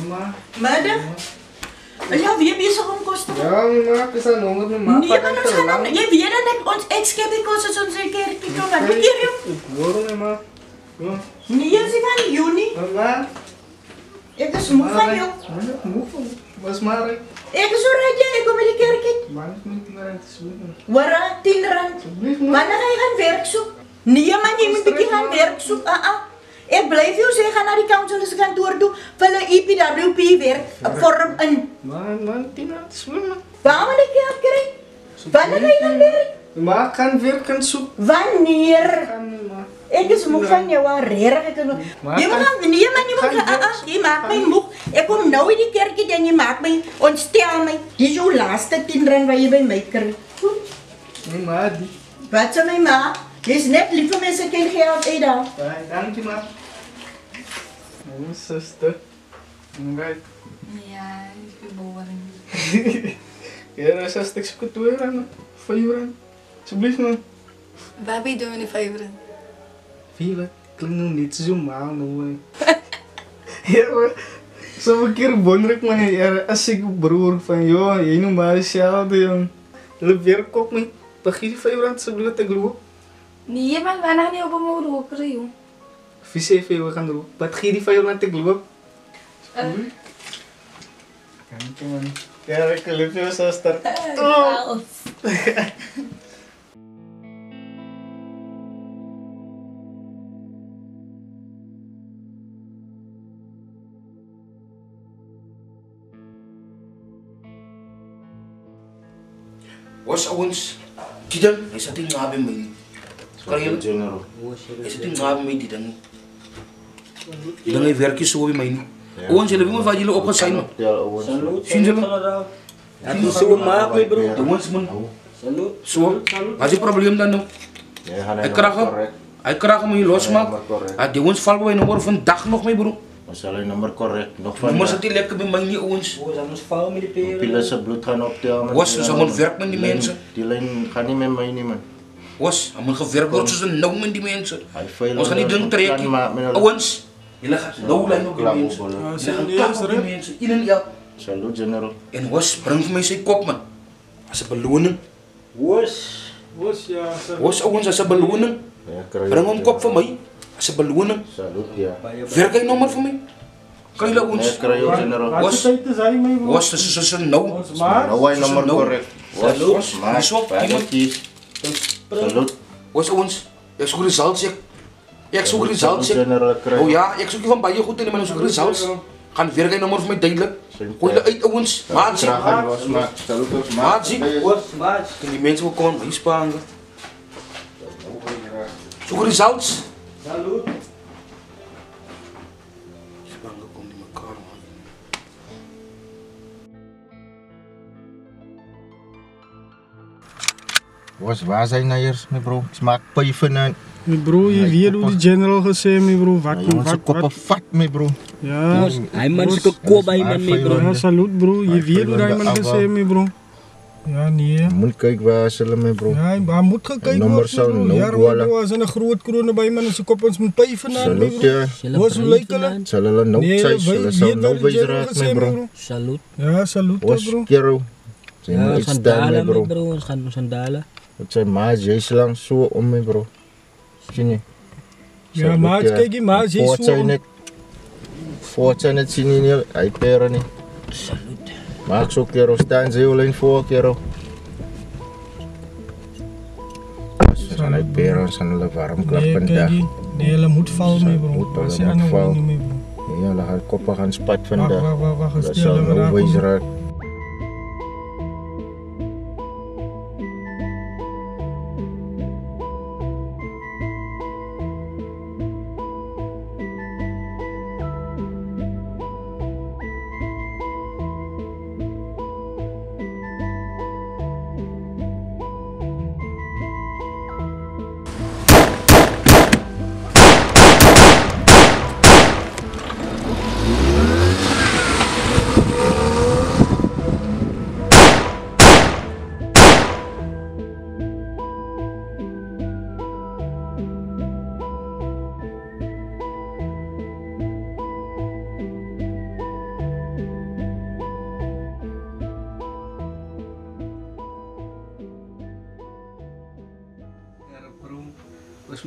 Ma. Madam? Ja, wie bezig om kos te maak? Ja, ma, dis aan honger nie, ma. Nee, maar ons gaan dan, jy weet dan ek skep die kos as ons 'n kerkie kom. Wat keer jy? Ek hoor nie, ma. Ja. Nee, sy van Junie. Ma. Ek is moe van jou. Moe van. Was maar. Ek is oral jy, ek kom by die kerkie. Man, ek moet nie rand sweet. Wara, 10 rand. Wanneer ga jy gaan werk soek? Nee man, jy moet bietjie gaan werk soek. Ek bly vir jou sê gaan na die council se kantoor toe vir 'n EPWP werk vorm in. Man, 10 rand sweet. Waar moet ek geld kry? Wanneer ga jy gaan werk? Ma kan werk kan soek. Wanneer? Kan ma. Ek is moe van jou, regtig ek. Jy moet gaan, nee man, jy moet gaan. Jy maak my moe. Ek kom nou in die kerkie en jy maak my ontstel my. Dis jou laaste 10 rand wat jy by my kry. Nee, ma, die. Wat sê my ma? Jy's net lief vir mense geen geld uit daar. Dankie, ma. Mijn zuster. Right. Ja, ik ben boring. Ja, dan zegt ik zoek 2 rand. 5 rand. Alsjeblieft, man. Waar ben je doen die 5 rand? 4 rand. Klinkt nog niet zo maal, man. Ja, maar. Zo'n keer wonder ik me, ja, als ik broer van, joh, jij noemt maar hetzelfde, jong. Je werk op me. Dan geef je 5 rand, alsjeblieft, ik loop. Nee, man, wanneer niet op een moeder roken, joh. Vis even, we gaan erop. Wat geef je 5 rand, ik loop. Kijk, man. Ja, ik loop je zuster. Was ouens, Tidan, hy sit nie naby my nie. Kan jy general? Hy sit nie naby my die ding. Die ding hy werk nie so by my nie. Ouens, julle weet mos wat julle opgesign het. Ja, ouens. Sien julle? Ja, dis so maak my bro. Ouens man. Salut. So, wat is die probleem dan nou? Ja, Hy krag hom hier losmaak. Die ouens val by my nommer vandag nog my bro. Ons sal die nummer korrek nog van. Nommer sit nie lekker by my nie ouens. Ons val met die pere. Pile se bloed gaan optel. Was ons moet werk met die mense. Die lyn gaan nie met my nie man. Was, ons moet gewerk word soos 'n nou met die mense. Hy veil. Ons gaan nie ding trek nie. Ouens, julle gaan nou lyn op die mense. Julle gaan klap op die mense. In en out. Salut general. En was bring vir my sy kop man. As 'n beloning. Was ja. Was ouens as 'n beloning. Ja, kry. Bring hom kop vir my. As 'n beloning. Salut ja. Werk hy nommer vir my? Kan jy ons? Ja, kry jou general. Wat tyd is hy my bro? Was dis so nou. Nou hy nommer korrek. Was, maar dis op, iemand kies. Salut. Was ons? Ek soek results ek. Ek soek results ek. General kry. O ja, ek soek nie van baie goed in, maar ek soek results. Gaan werk hy nommer vir my duidelik. Gooi hulle uit ouens. Maar sien. Salut ons Maar sien. Was. Kan die mense wil kom by Spaan. Soek results. Salut. Spaan kom die mekaar man. Was waar zijn nou eerst, mijn bro? Ik maak pijven aan. My bro, jy weet hoe die general gesê my bro, wat koppe vat my bro. Ja. Hy man se kop by man my bro. Ja, salut bro, jy weet hoe daai man gesê my bro. Ja nee. Moet kyk waar is hulle my bro. Ja, maar moet gekyk nommer sou nou bro, as 'n groot krone by man se kop ons moet pyf vanaand my bro. Wat hoe lyk hulle? Sal hulle nou sê hulle sou nou wys raak my bro. Salut. Ja, salut bro. Kero. Ja, sandale my bro, ons gaan sandale. Dit sê maar jy's lang so om my bro. Sien jy? Ja, maar kyk jy maar jy's so. Voortse net sien nie hy pere nie. Salut. Maak so kero staan sy alleen voor kero. San hy pere san hulle warm klap vandag. Nee, hulle moet val my bro. As jy nou wil nie my bro. Ja, hulle gaan koppe gaan spat vandag. Wag, stel hulle maar wys raak.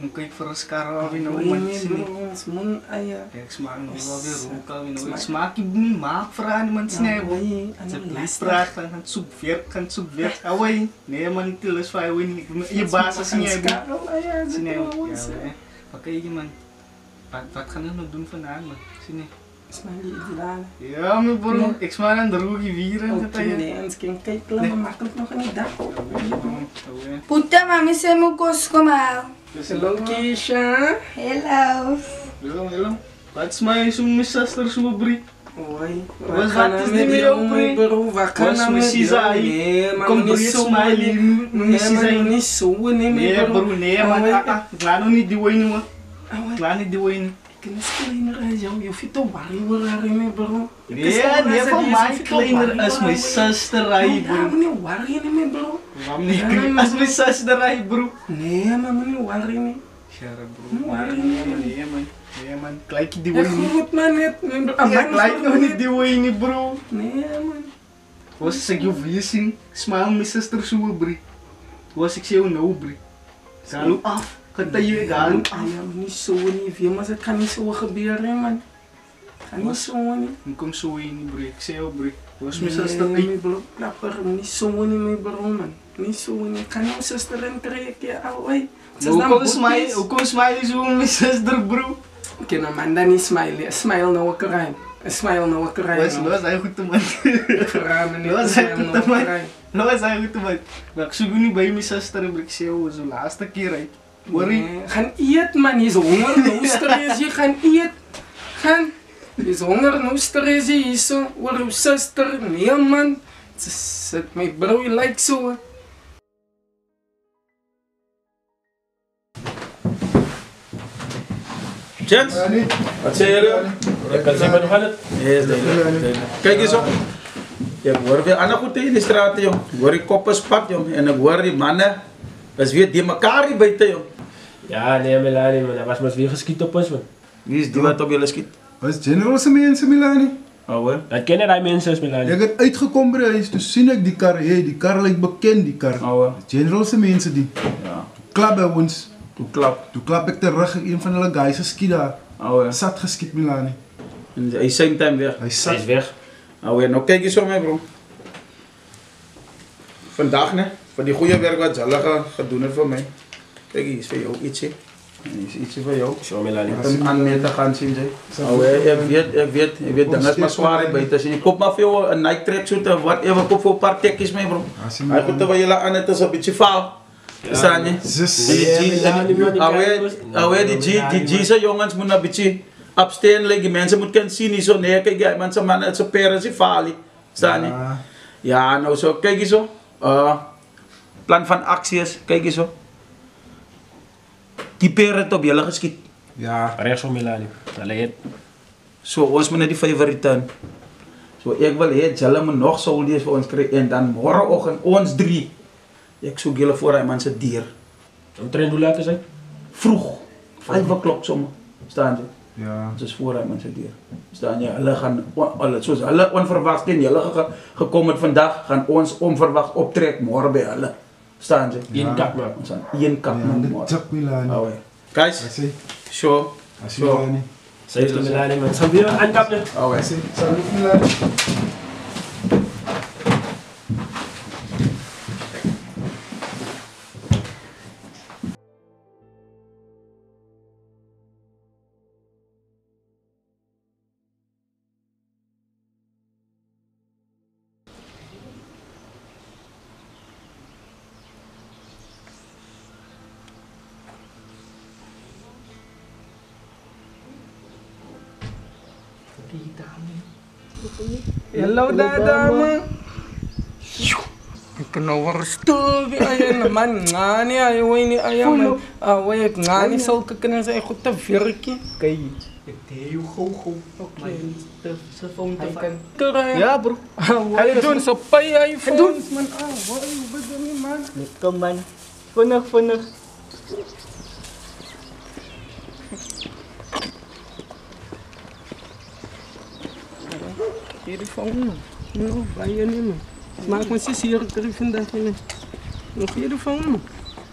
moet kyk vir 'n skarre wie nou man sien. Ons moet eie. Ek smaak nog wel weer rook wie nou. Smaak jy nie maak vir aan iemand sny. Dit praat van soep werk. Away. Nee man, dit is vir win. Jy baas as jy sien. Pakai jy man. Wat gaan jy nou doen vanaand man? Sien jy? Smaak jy ideaal? Ja, my bro. Ek smaak aan drogie vier en dit jy. Nee, ons kan kyk plan makkelijk nog in die dag. Puta, mami se mo kos kom al. Hello, Keisha. Hello. Hello. Wat smaak so my sister so brie? Oi. Wat gaan is nie meer op brie? Wat kan nou met die kom brie smile nie so nie meer bro. Nee man, gaan nou nie die wyn nie. Gaan nie die wyn. Is kleiner as jou, jy fiet op waar jy wil rijden, bro. Nee, van my kleiner is my sister ry, bro. Ja, maar nie worry nie, bro. Waarom nie? As my sister ry, bro. Nee, maar nie worry nie. Share, bro. Nee, man. Gelijk die way nie. Ek goed man net, bro. Gelijk nog nie die way nie, bro. Nee, man. Was ek jou weer sien, smile my sister so, bro. Was ek sê jou nou, bro. Salo af. Kata jy gaan nie so nie, weet maar dit kan nie so gebeur nie man. Kan nie so nie. Kom so nie bro, ek sê jou bro. Was my sister uit bro, klapper nie so nie my bro man. Nie so nie. Kan jou sister in trek jy al oi. Hoekom smile so my sister bro? Ken Amanda nie smile. Smile nou ook rein. Smile nou ook rein. Was hy goed te man. Was hy goed te man. Was hy goed te man. Ek soek nie by my sister bro, ek sê jou so laaste keer uit. Nee, gaan eet man, jy is honger, nou stres jy, gaan eet. Gaan, jy is honger, nou stres jy hier so, oor jou sister, nee man. Sit my bro, jy lyk so. Jens, wat sê jy? Ek kan sê wat nog aan het? Nee, kijk eens op. Ek hoor weer ander goed in die straat, jong. Ek hoor die koppe spat, jong. En ek hoor die mannen, is weer die mekaar hier buiten, jong. Ja, nee Melanie man, was maar weer geskiet op ons man. Wie is die wat op julle skiet? Was General se mense Melanie? Hoor. Dat ken jy daai mense is Melanie. Ek het uitgekom by die huis, toe sien ek die kar, die kar lyk bekend die kar. Hoor. General se mense die. Ja. Klap by ons. Toe klap ek terug, een van hulle guys geskiet daar. Hoor. Sat geskiet Melanie. En hy same time weg. Hy is weg. Hoor, nou kyk eens op my bro. Vandag ne, vir die goeie werk wat hulle gedoen het vir my. Kijk, hier is vir jou ietsie. En hier is ietsie vir jou. Zo Melanie. Ek kan aan mee te gaan sien jy. Ek weet, ding is maar zwaar hier buiten. Jy koop maar vir jou een Nike tracksuit of whatever, koop vir 'n paar tekkies mee bro. Hy goed terwyl jy aan het is 'n bietjie vaal. Staan jy? Die G se jongens moet 'n bietjie opstaan, like die mense moet kan sien hier so. Nee, kyk jy, man se man, het se pere is vaal. Staan jy? Ja, nou so, kyk hier so. Plan van aksie is, kyk hier so. Die pere het op julle geskiet. Ja. Rechts om Melanie. Hulle het. So, ons moet net die favor return. So, ek wil hê, julle moet nog soldiers vir ons kry en dan morgenoggend ons 3. Ek soek julle voor hy man se deur. Omtrent hoe laat is hy? Vroeg. 5 o'clock sommer. Staan jy? Ja. Ons is voor hy man se deur. Staan jy? Hulle gaan soos hulle onverwags teen julle gekom het vandag, gaan ons onverwags optrek môre by hulle. Staan jy? Een kap maar. Ons aan een kap môre. Tik Melanie. Guys, sure. Melanie. Sê dit Melanie man. Sal weer aankap net. Salut Melanie. Hello dama. Ek nou weer stil weer naman ngani ay ni ayam. Away ngani sulke kinders ay goed te werkie. Kyk, ek het jou gou. Okay. Se phone te vat. Ja bro. Hy doen so pay hy doen man. Wat doen nie man? Kom man. Vinnig. Hier die phone. No, baie nie man. Maak my sis hier kry vandag nie. Nog hier die phone.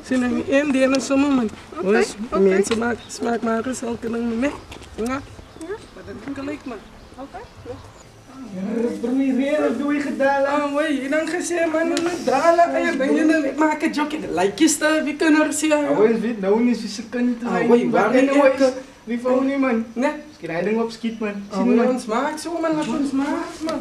Sien jy een deel sommer man. Ons Mensen smaak maar rust elke ding mee. Ja? Maar dat kan gelijk man. Oké. Wat doe je gedaan? Ah, wait, dan gezegd man, dala ay ben je maak een joke. Like is dat wie kan er zien? Awes weet nou nie so se kind te Ah, wait, waar ben je? ik? Wie van nie man. Nee. Skrying op skiet man. Sien man, ons maak zo man, laat ons maak man.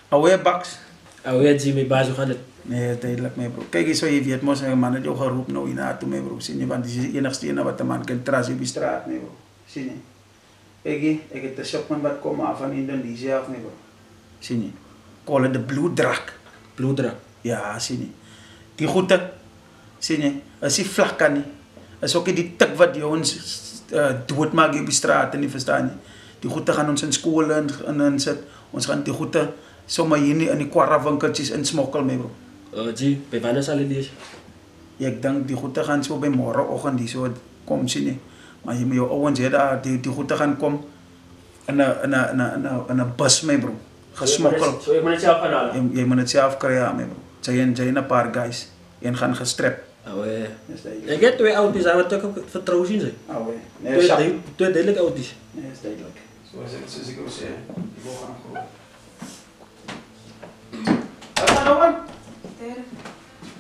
Alweer baks. Alweer zie mijn baas, hoe gaat het? Nee, duidelijk mee bro. Kijk eens wat je weet, mos een man het jou geroep nou hiernaartoe mee bro. Zie je, want die is de enigste ene wat een man kan trassen op die straat mee bro. Zie je. Kijk, ik heb de shopman wat komen af van Indonesië af mee bro. Zie je. Callen de bloeddrak. Bloeddrak? Ja, zie je. Die goede, zie je, als die vlak kan niet. Als ook die tik wat die ons dood maak op die straat, niet verstaan je. Die goede gaan ons in scholen en zet. Ons gaan die goede zomaar hier in die kwarrawinkeltjes insmokkel mee bro. Zie, bij wanneer zal het deze? Ja, ik denk die goede gaan zo bij morgenochtend die zo kom zien. Nie. Maar je moet jou ouwens zeggen, die goede gaan komen in een bus mee bro. Gesmokkel. Zo, ik moet het zelf gaan halen? Je moet het zelf krijgen mee bro. Zijn een paar guys. En gaan gestrapt. Alweer. Ik heb 2 auto's, wat ik vertrouwen zien ze. Alweer. Nee, 2 duidelijke auto's. Nee, dat is duidelijk. Zoals ik al zei. Die wil gaan groeien. Wat gaan we doen?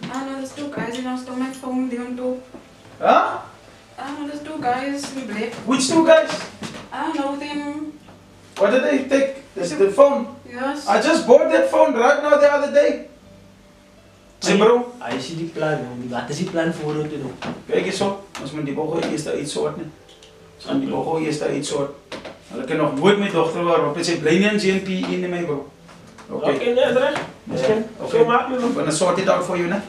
No, there's 2 guys in our stomach phone doing too. Huh? No, there's 2 guys in black. Which 2 guys? I know them. What did they take? Is it the phone? Yes. I just bought that phone right now the other day. Zie bro. Hij ziet die plan, wat is die plan voor te doen? Kijk eens op, als men die bogo eerst daar iets soort nie. Als men die bogo eerst daar iets soort. Hulle kan nog nooit met dochter waarop is, bly nie in GNP in my bro. Oké, nee, terecht. Zo maak me. I'm gonna sort it out for you, né?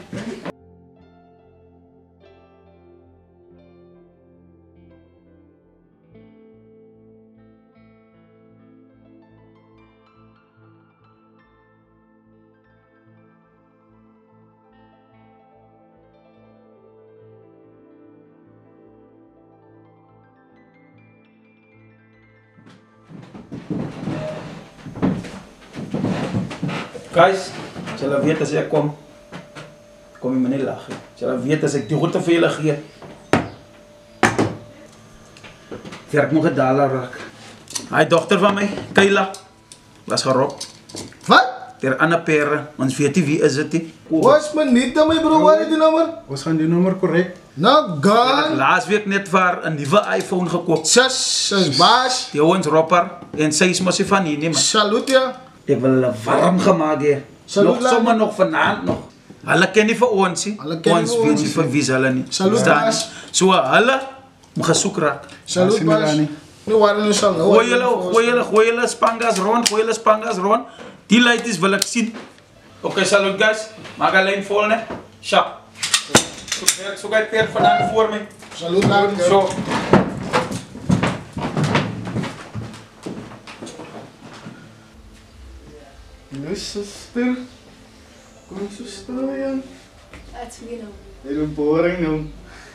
Guys, julle weet as ek kom jy my nie lag nie. Julle weet as ek die goede vir julle gee. Werk nog 'n dollar raak. Hy dogter van my, Kayla, was gerop. Wat? Ter ander pere, ons weet nie wie is dit nie. Was my niet aan my bro, waar is die nummer? Ons gaan die nommer korrek. Nou, Ek gaan. laas week net vir 'n nuwe iPhone gekoop. Sus, baas. Die ouens ropper en sy is mos nie van hier nie, man. Salut ja. Ek wil hulle warm gemaak hê. Salut, Nog laat sommer my- nog vanaand nog. Hulle ken nie vir ons nie. Hulle ken nie Ons vir weet ons nie vir wie is hulle nie. Salut, Verstaan baas. jy? So hulle moet gesoek raak. Salut Sien baas. daar nie. Nou waar nou sal nou. Gooi julle spangas rond, gooi julle spangas rond. Die ladies wil ek sien. Okay, salut guys. Maak 'n lyn vol net. Sharp. So kyk per vanaand voor my. Salut laat. So. Nou sister. Kom sister yan. That's me now. Jy is boring nou.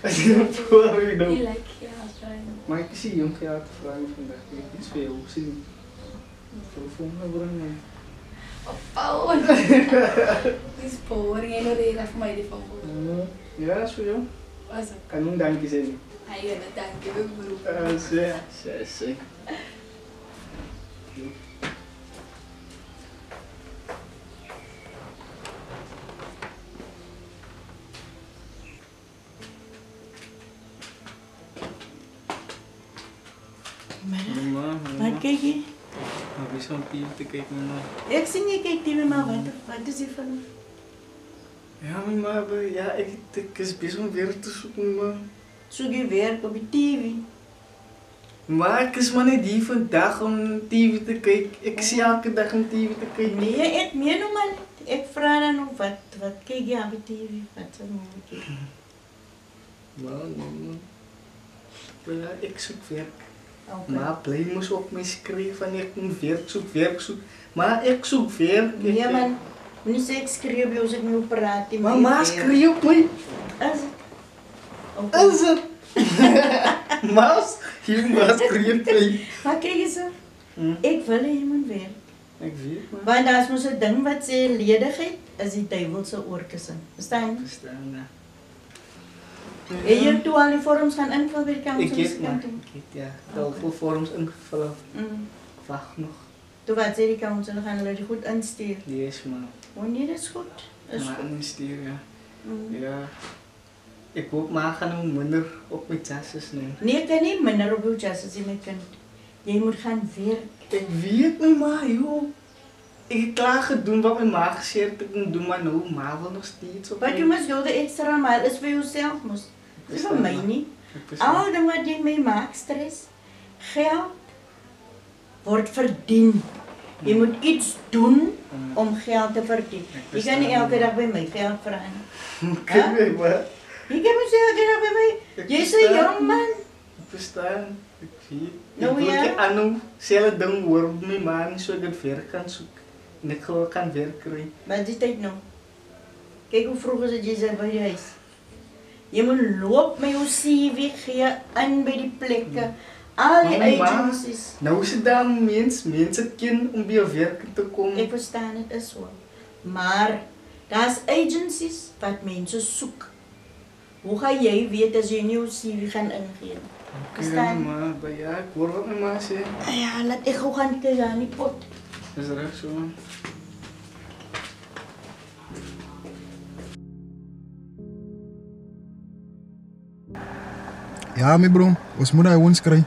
Jy is boring nou. You like, yeah, fine. Maar ik zie jong ja te vragen vandaag. Ik heb iets veel zien. Voor me brengen. Oh, this boring. I know they have my phone. Ja, zo jong. What's up? Kan een dankje zijn. I gotta thank you, bro. Sim. Wat kijk je? Heb je zo'n piep te kijken naar? Ik zie je kijkt die maar wat is die van? Ja, maar ja, ik is bezig weer te zoeken, maar. Zoek je werk op je tv. Maar ik is maar niet die vandaag om TV te kijken. Ik zie elke dag om TV te kijken. Nee, ik meen nog maar niet. Ik vraag dan nog wat kijk je op je tv? Wat zou je kijken? Maar ja, ik zoek werk. Okay. Maar blij moest ook mij schrijven van ik moet werk zoek. Maar ik zoek werk. Nee man, nu zeg ik schreeuw bij ons ik nu praat. Mama schreeuw op mij. Is het? Is het? Maas, hier maar schreeuw op mij. Maar kijk eens, ik wil iemand werk. Ek weet man. Want daar is mos 'n ding wat sê ledigheid is die duiwel se oorkussing. Verstaan? Verstaan ja. Het jy toe al die vorms gaan invul by die Ek council? het maar, ja. Al veel vorms ingevul. Wacht nog. Toe wat sê die council, gaan hulle dit goed instuur. Yes man. Wanneer is goed? Is Maar goed. instuur ja. Ja. Ek hoop maar gaan nou minder op my tasses neem. Nee, ek kan nie minder op jou jas as jy my kind. Jy moet gaan werk. Ek weet my ma, joh. Ek het klaar gedoen wat my ma gesê het ek moet doen, maar nou ma wil nog steeds op But you must go the extra mile is vir jouself mos. Dis vir my nie. Al die wat jy my maak stres. Geld word verdien. Jy moet iets doen om geld te verdien. Jy kan nie elke dag by my geld vra nie. Kyk my ma. Jy kan my sê elke dag by my. Jy's 'n jong man. Ek verstaan. Ek weet. Nou Ek wil ja. nie aan hom selfe ding hoor op my ma nie, so ek het werk kan soek. En ek gewoon kan werk kry. Maar dis tyd nou. Kyk hoe vroeg is dit jy sê by die huis. Jy moet loop met jou CV gee in by die plekke. Al die Maar my ma, agencies. nou is dit daar mense ken om by jou werk te kom. Ek verstaan dit is so. Maar daar's agencies wat mense soek. Hoe gaan jy weet as jy nie jou CV gaan ingee? Verstaan? Maar by ja, ek hoor wat my ma sê. Ja, laat ek gou gaan kyk aan die pot. Is reg so. Ja, my bro, ons moet daai ons kry.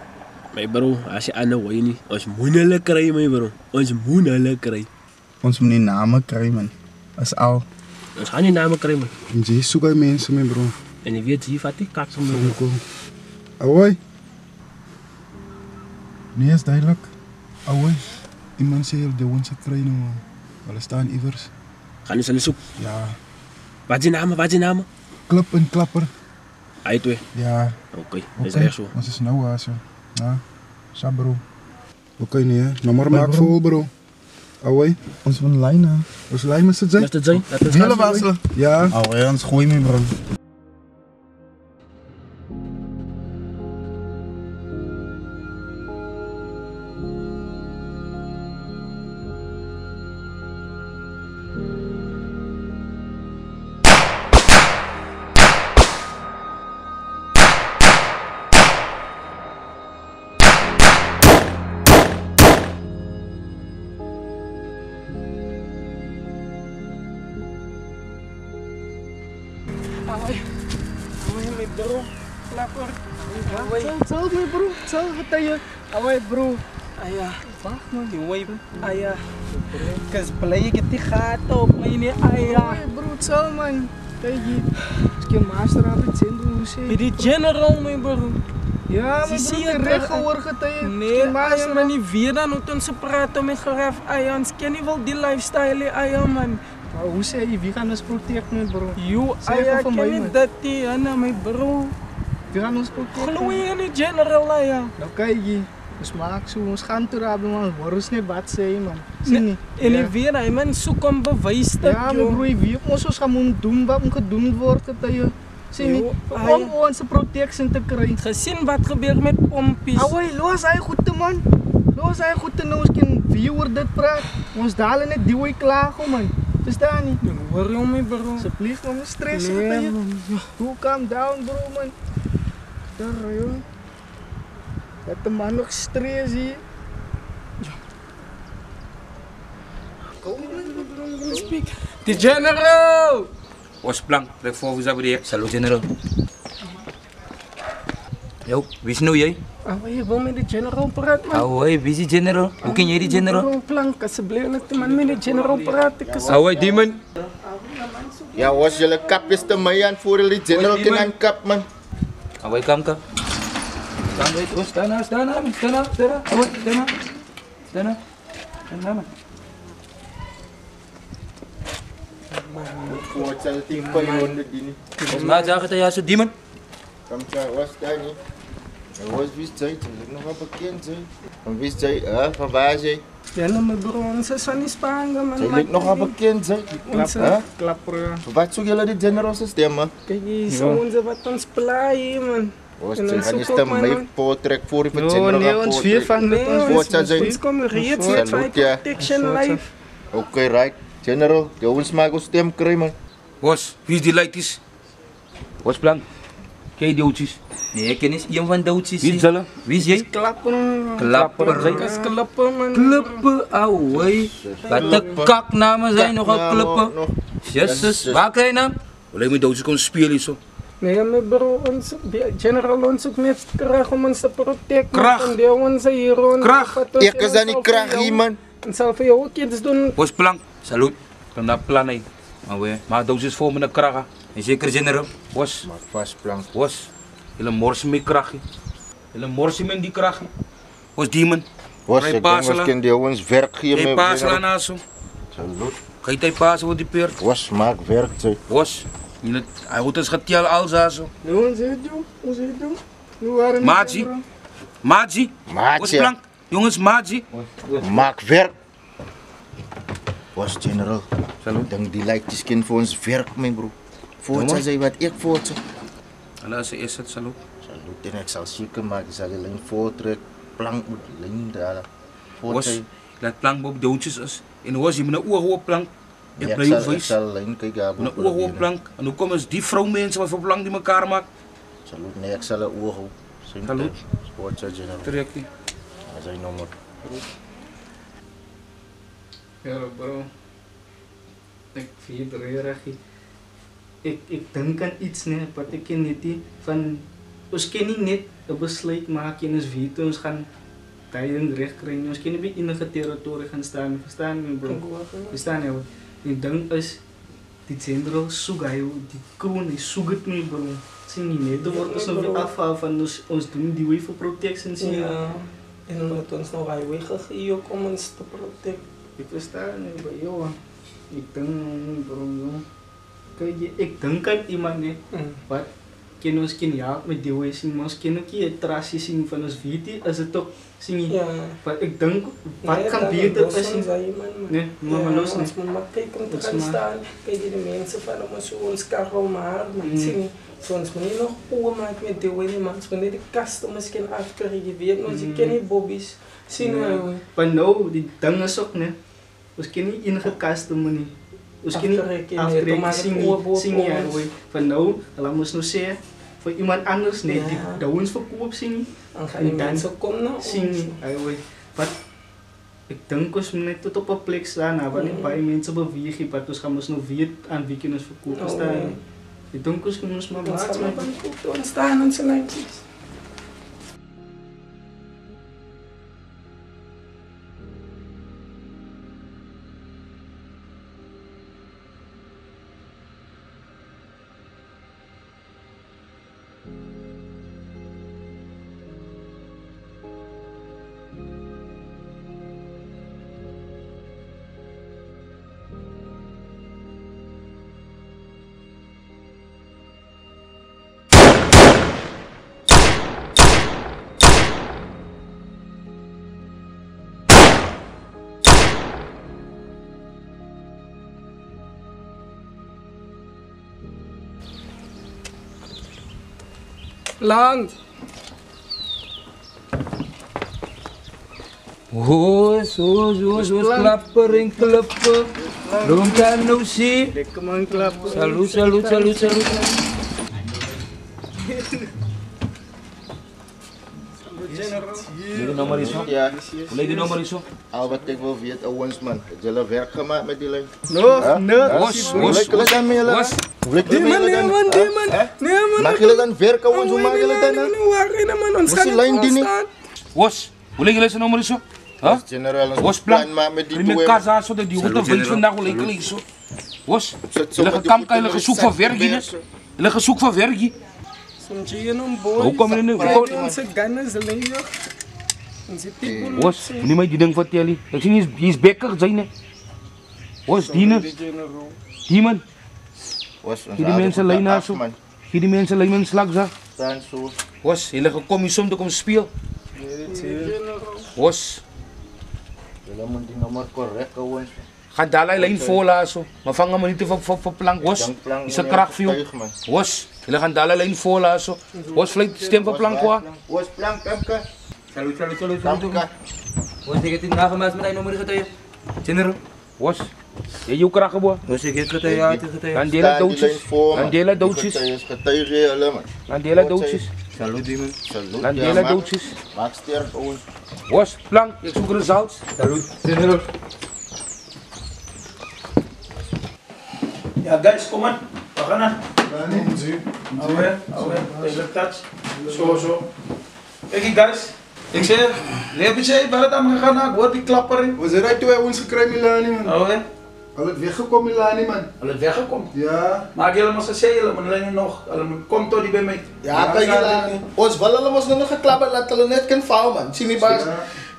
My bro, as jy ander hoor nie, ons moet hulle kry my bro. Ons moet hulle kry. Ons moet nie name kry man. As al. Ons gaan nie name kry man. En jy soek hy mense my bro. En jy weet hier vat die kat van my. Kom. Awai. Nee, is duidelik. Awai. Iemand sê die ons kry nou man. Hulle staan iewers. Gaan ons hulle soek. Ja. Wat is die name? Klip en klapper. Hy twee. Ja. Oké, dis reg so. Ons is nou daar so. Ja. Sa bro. Oké nee, nommer maak vol bro. Awai. Ons van lyne. Ons lyn is dit jy? Dis dit jy. Dat is Hele wasel. Ja. Awai, ons gooi my bro. Awai, my bro. Klapper. Awai. Sal my bro. Sal getye. Awai bro. Aya, wag man, die wave. Aya. Kas bly ek die gat op my nie. Aya. Hey bro, sal man. Kyk hier. Ek jou master op die sentrum sê. By die general my bro. Ja, maar Zie bro, je reg terug? gehoor getye. Nee, aya man, nie weer dan moet ons praat met geraf. Aya, ons ken nie wel die lifestyle aya man. Maar hoe sê jy wie gaan ons protek my bro? You Sê aya gou vir ken my, nie man. dit nie, Anna my bro. Wie gaan ons protek? Glo jy in die general aya? Nou kyk hier. Ons maak so, ons gaan toe daar man. Hoor ons net wat sê hy man. Sien nie? En die weer hy man soek om bewys te Ja, my bro, jy weet ons gaan moet doen wat moet gedoen word getye. Sien nie? Jo, Om ons protection te kry. gesien wat gebeur met pompies. Awai, los hy goede man. Los hy goede nou ons kan wie oor dit praat. Ons daal net die hoe klaar kom man. Verstaan nie? Hoor jy my bro? Asseblief man, stress Nee, getye. man. Hoe calm down bro man. Daar joh. Dat de man nog stress hier. Kom man. Speak. Die general! Ons plan, reg voor wie zou die Hallo general. Yo, wie is nou jy? Awai, ek wil met die general praat man. Awai, wie is die general? Hoe ken jy die general? Bro, plank, asseblief net man met die general praat. Ek is Awai, demon. Ja, was julle kap is te my aan voor die general kan aan kap man. Awai, kam ka. Staan uit, oh, staan nou. Awai, staan nou. Wat sal ting pa yun din. Ons maak zaken te jassen, demon. Kam sa was daar nie. Ek was wist jy, ek nog op bekend jy. Van wist jy, van waar jy? ja, nou my bro, ons is van die Spanje man. Jy lyk nog op bekend jy. Ons Klapper. Wat soek julle die general system man? kyk hier, so ons wat ons plaai man. Was En dan gaan zoek jy op my my man. voortrek voor die No, general nee, ons weer van dit. Ons kom reeds met Salut, my ja. protection life. Okay, right. General, jy ons maak ons stem kry man. Was, wie is die leities? Was blank? Ken jy die oudjes? Nee, ek ken nie een van doodsies Wie is hulle? Wie is jy? Klapper. Klapper. Dis klippe man. Klippe, ouwe. Wat 'n kakname zijn nogal klippe. Jesus, waar kry jy naam? Wil jy met oudjes kom speel hier so? Nee, my bro, ons die general ons ook net krag om ons te protect. Krag. En die ons hier rond. Krag. Ek is aan die krag hier man. En sal vir jou ook iets doen. Was blank? Salut. Dan dat plan hy. Maar oudjes vol met 'n krag. En zeker general. Was, Maar vas plank. was. Julle mors met krag. Julle mors met die krag. Was demon. Was Hy ek paas dink ons hulle. kan die ouens werk gee Jy met paas hulle na so. Salut. Kyk jy paas word die peer. Was maak werk sy. Was. Jy hy het ons getel al so. Nou ons het doen. Ons het doen. Nu waren Maatjie. Maatjie. Was Maatjie. blank. Jongens, maatjie. Maak werk. Was general. Salut. Dink die leities kan vir ons werk my bro. Voorts Ja, as hy wat ek voorts. Hulle is eers dit salut. Salut en ek sal seker maak jy sal die lyn voortrek. Plank moet lyn dra. Was Voorts. dat plank op doodjes is. En was jy met 'n oog op plank. Ek bly Ek wys. sal lyn kyk daar. Met 'n oog op plank. En hoe kom is die vroumense wat vir plank die mekaar maak? Salut nee, ek sal 'n oog hou. Salut. Voorts general. Trek nie. As hy nommer. Ja, bro. Ek weet reg. Ek dink aan iets nee, wat ek ken net nie van ons ken nie net 'n besluit maak en ons weet ons gaan daai ding reg kry nie. Ons ken nie by enige territorie gaan staan, verstaan jy bro? Verstaan jy? Die ding is die general soek hy die kroon, hy soek dit nie bro. Sien nie net word ons nou weer afhaal van ons doen die way for protection sien. Ja. En omdat ons nou highway gegee ook om ons te protect. Ek verstaan nie by jou. Ek dink nie bro. Kyk ek dink aan iemand net wat ken ons ken ja met die way sien ons ken ook die trasie sien van ons weet jy is dit tog sien jy. Ja. Wat ek dink wat kan beter is nie. Nee, maar los nie. Ons moet maar kyk om te gaan staan. Kyk die mense van ons karro maar sien jy. So ons moet nie nog oormaak met die way nie, man. Ons moet net die kast om miskien afkry, jy weet, ons ken nie bobbies. Sien jy? Maar nou, die ding is ook, ne. Ons ken nie enige kastomme nie. Ons ken nie aftrek, sien jy, van nou, hulle moes nou sê, vir iemand anders, ne, die douwens verkoop, sien jy. Dan gaan die mense kom na ons. Sien jy, wat, ek dink ons moet net tot op 'n plek staan, waar nie baie mense beweeg nie, wat ons gaan ons nou weet aan wie kan ons verkoop, verstaan. Ek dink ons kan ons maar maats met ons staan ons lijntjes. Land. Hoes, klapper en klippe. Waarom kan nou sien? lekker man klap. Salut. Die nommer is op. Ja. Wil die nommer is op? Al wat ek wil weet ouens man, het julle werk gemaak met die lyn? No, Was. Lyk hulle dan met julle? Lyk dit met julle dan? Nee man. Mag julle dan werk ouens, hoe maak julle dan? Man, ons Moes die lyn dien nie? Was. Wil jy se nommer is op? Huh? General, ons Was moet plan plan. maak met die Die twee. casa so dat die hoete wys vandag wil ek hulle so. Was. Hulle gekam kan hulle gesoek vir werk hier. Hulle gesoek vir werk hier. Soms jy een boy. Hoe kom jy nou? Ons gannes leeg. Ons het people. Was. Nie my die ding vertel nie. Ek sien hier's bekker syne. Was diene. Die man. Was ons Die mense lyn na so. Die mense lyn in slag sa. Dan so. Was. Hulle gekom hier om te kom speel. Was. Julle moet die nommer korrek ouens. Gaan daai lyn vol daar so. Maar vang hom nie te vir plank was. Dis 'n krag vir jou. Was. Jullie gaan daar alleen voor laten. Was vlijt stem van plank qua? Was plank, Pemke. Salut. Was ik het in nagemaakt met een nummer getaya? General. Was. Je kracht boa. Was ik het getaya? Dan delen doodjes. Dan delen doodjes. Getuige hulle man. Dan delen doodjes. Salut man. Salut. Dan delen doodjes. Maak sterk ouwe. Was plank. Ik zoek er zout. Salut. General. Ja, guys, kom aan. We gaan naar. Zie. Ouwe. Even touch. Zo. Kijk guys. Ik zeg, leef je waar het aan gegaan is? Ik hoor die klapper. We zijn uit toen wij ons gekregen Milani man. Ouwe. Al het weggekomen Milani man. Al het weggekomen. Ja. Maar jullie moesten zeggen, maar alleen nog. Komt toch die bij mij. Ja, kan je ons wel allemaal nog geklappen dat hulle net kan val man. Sien nie baas.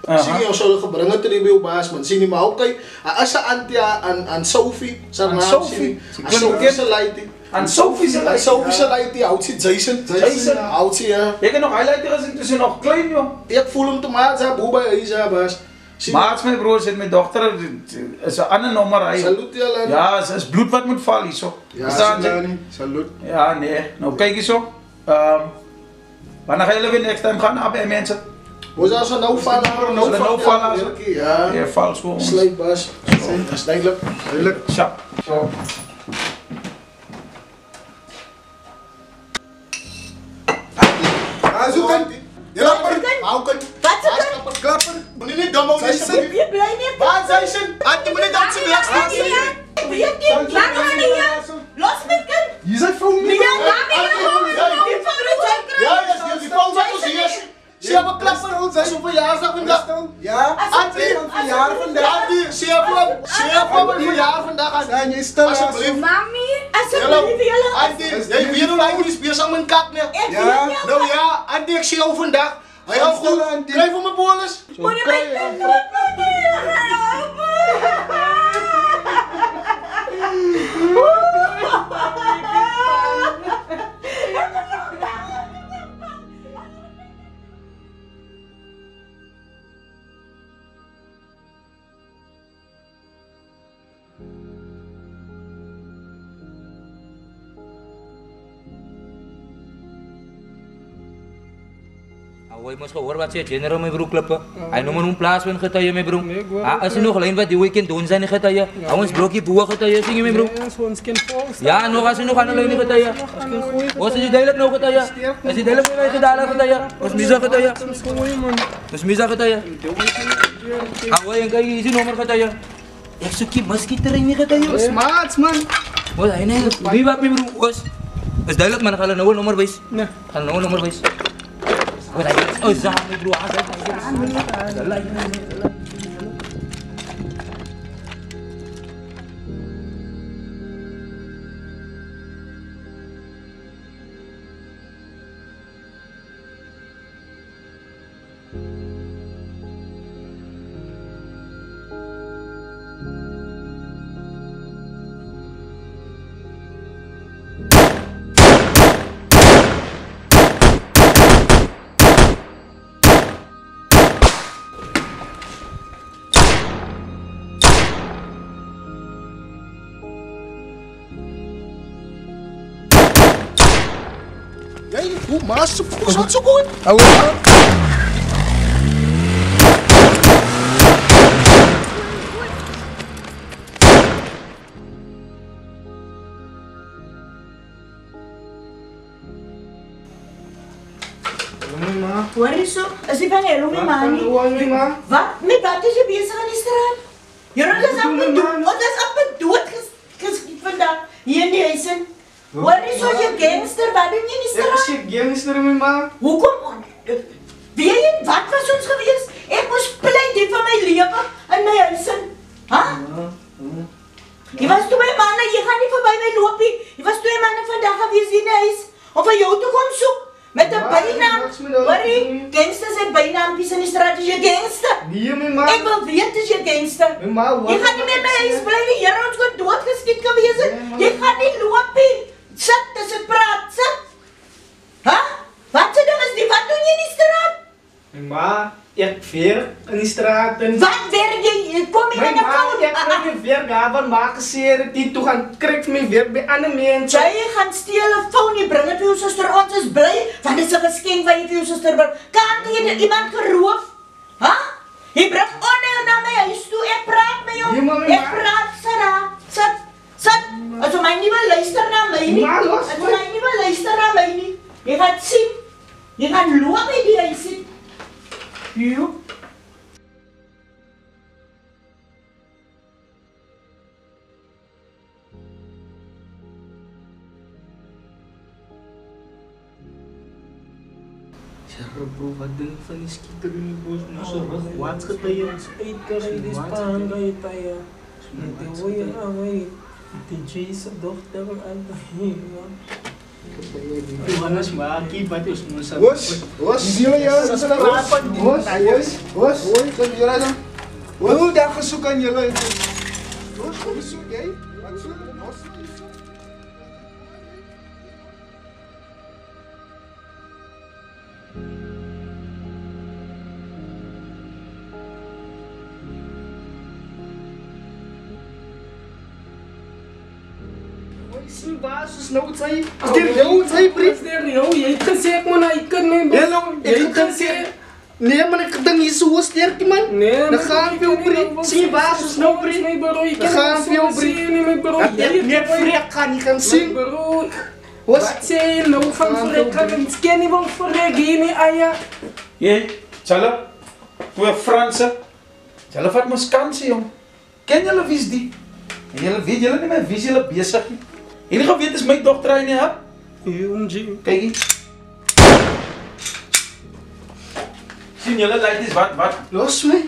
Sien jy ons sou gebring het die wil baas man. Sien nie maar okay. As 'n antie aan Sophie, sy naam Sophie. Sophie se lady. Aan Sophie se lady. Sophie se lady houdt sy Jason. Houdt sy ja. Jy kan nog highlighter as ek tussen nog klein joh. Ek voel hom te maar sy boe by hy ja baas. Maar my broer sê my dogter is 'n ander nommer hy. Salut julle. Ja, is bloed wat moet val hierso. Ja, salut. Ja, nee. Nou kyk hierso. Wanneer gaan julle weer next time gaan na by mense? Ons as nou val ja. Ja, val so. Sluit baas. Dis duidelik. Sjap. So. Azukan. Klapper. Hou kan. Wat se klapper? Moenie net dom hou nie. Wie bly nie? Waar is hy? Antie moenie dan se weg staan nie. Wie kind? Laat hom nie. Los my kind. Hier is foon nie. Nee, laat my hom. Ja, die foon wat ons hier. Sy het 'n klapper ons hy op verjaarsdag vandag. Ja. Antie van verjaar vandag. Antie, sy het van verjaar vandag aan. Jy stil asseblief. Mami, asseblief julle. Antie, jy weet hoe hy is besig met kak nie. Ja. Nou ja, Antie ek sien jou vandag. Hy gaan goed. Kry vir my bonus. Moenie my Awai mas gehoor wat sê General my broer klippe. Hy noem hom plaaspunt getuie my broer. As jy nog alleen wat die weekend doen zijn getuie. Ons blokkie boe getuie sien jy my broer. Ja, nog as jy nog aan hulle getuie. Ons is duidelik nog getuie. As jy duidelik my gedaal getuie. Ons misa getuie. Ons misa getuie. Awai en kyk hier nommer getuie. Ek soek die muskietery nie getuie. Ons maats man. Wat hy nee, wie wat my broer ons. Is duidelik man, gaan hulle nou 'n nommer wys. Nee, gaan nou 'n nommer wys. Wat hy oh zaak my broer, Hoe mas wat so goed? Hoor jy so? Is die van Hello my ma nie? Wat? Met wat is jy besig aan die straat? Jy is op die dood. Wat is op die dood geskiet vandag hier in die huisin? Hoor jy so jy gangster, wat doen jy in die straat? Ek is gangster my ma. Hoekom? Weet wat was ons gewees? Ek moes pleit die van my lewe in my huisin. Ha? Jy was twee manne, jy gaan nie verby my loop nie. Jy was twee manne vandag gewees in die huis om vir jou te kom soek. Met 'n bynaam. Hoorie, gangsters het bynaampies in die straat, is jy gangster? Nee my ma. Ek wil weet is jy gangster. My ma, jy gaan nie meer my huis bly nie, Here ons kon doodgeskiet gewees het. Jy gaan nie loop nie. Sit, dis 'n praat, sit. Ha? Wat se ding is die, wat doen jy in die straat? My ma, ek werk in die straat en... Wat werk jy kom jy met 'n fout? Ek kry my werk daarvan maak seer dit toe gaan kry my werk by ander mense. Jy gaan steel 'n foon, jy bring dit vir jou suster. Ons is bly want dit is 'n geskenk wat jy vir jou suster bring. Kan jy iemand geroof? Ha? Jy bring onheil na my huis toe. Ek praat met jou. Ek praat Sarah. Sit. As jy my nie wil luister na my nie. As jy my nie wil luister na my nie. Jy gaan sien. Jy gaan loop by die huis sit. Jy bro, wat ding van die skieter in die bos nou so rug, wat getye ons uitkry, die span gaan tye. Net die hoe jy away, die Jesus dogter aan die Johannes maakie wat ons moet sê. Was, julle ja, dis 'n raad van die was, kom julle dan. Hoe dag gesoek aan julle. Was, kom soek jy? Wat so? Sien baas, is nou sy. Dis jou sy brief. Jy het gesê ek moet na die kind neem. Jy het gesê nee man, ek dink hier so sterk man. Nee, dan gaan vir jou brief. Sien baas, is nou brief. Dan gaan vir jou brief. Nee, vrek gaan nie kan sien. Wat sê jy nou van vrek kan nie ken nie van vrek hier nie aya. Jy, Challe, twee Franse. Challe vat mos kansie jong. Ken julle wie's die? En julle weet julle nie meer wie's julle besig nie. Hierdie geweet is my dogter hy nie heb. Kyk hier. Sien julle laities wat? Los my.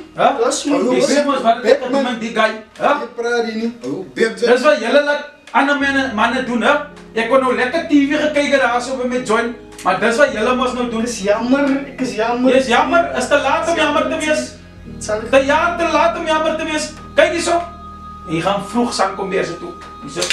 Los my. Jy sê mos wat ek het met die guy. Ek praat hier nie. Dis wat julle laat ander manne doen, hè? Ek kon nou lekker TV gekyk daarso by my joint, maar dis wat julle mos nou doen. Dis jammer, ek is jammer. Dis jammer, is te laat om jammer te wees. Te laat om jammer te wees. Kyk hierso. En jy gaan vroeg sang kom weer se toe. Hierso.